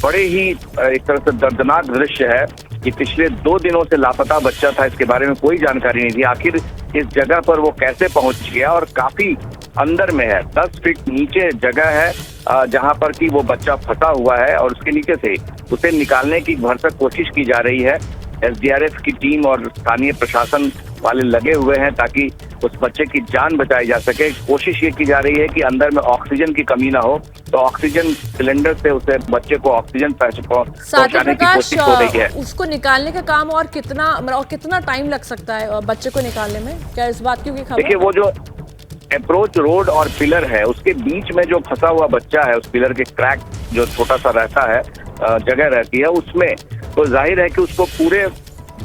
बड़े ही एक तरह से दर्दनाक दृश्य है कि पिछले 2 दिनों से लापता बच्चा था, इसके बारे में कोई जानकारी नहीं थी। आखिर इस जगह पर वो कैसे पहुंच गया, और काफी अंदर में है, 10 फीट नीचे जगह है जहां पर कि वो बच्चा फंसा हुआ है और उसके नीचे से उसे निकालने की भरसक कोशिश की जा रही है। एसडीआरएफ की टीम और स्थानीय प्रशासन वाले लगे हुए हैं ताकि उस बच्चे की जान बचाई जा सके। कोशिश ये की जा रही है कि अंदर में ऑक्सीजन की कमी ना हो, तो ऑक्सीजन सिलेंडर से उसे बच्चे को ऑक्सीजन पहुंचाने की कोशिश हो रही है। उसको निकालने का काम और कितना टाइम लग सकता है बच्चे को निकालने में, क्या इस बात की खबर? देखिए, वो जो अप्रोच रोड और पिलर है उसके बीच में जो फंसा हुआ बच्चा है, उस पिलर के क्रैक जो छोटा सा रहता है, जगह रहती है उसमें, तो जाहिर है कि उसको पूरे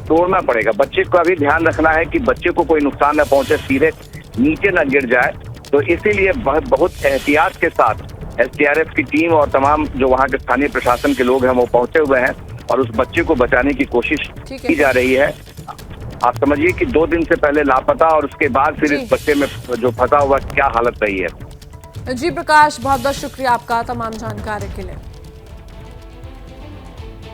तोड़ना पड़ेगा। बच्चे का भी ध्यान रखना है कि बच्चे को कोई नुकसान न पहुंचे, सीधे नीचे न गिर जाए। तो इसीलिए बहुत एहतियात के साथ एसडीआरएफ की टीम और तमाम जो वहाँ के स्थानीय प्रशासन के लोग हैं वो पहुंचे हुए हैं और उस बच्चे को बचाने की कोशिश की जा रही है। आप समझिए कि 2 दिन से पहले लापता और उसके बाद फिर इस बच्चे में जो फंसा हुआ क्या हालत रही है। जी प्रकाश, बहुत बहुत शुक्रिया आपका तमाम जानकारी के लिए।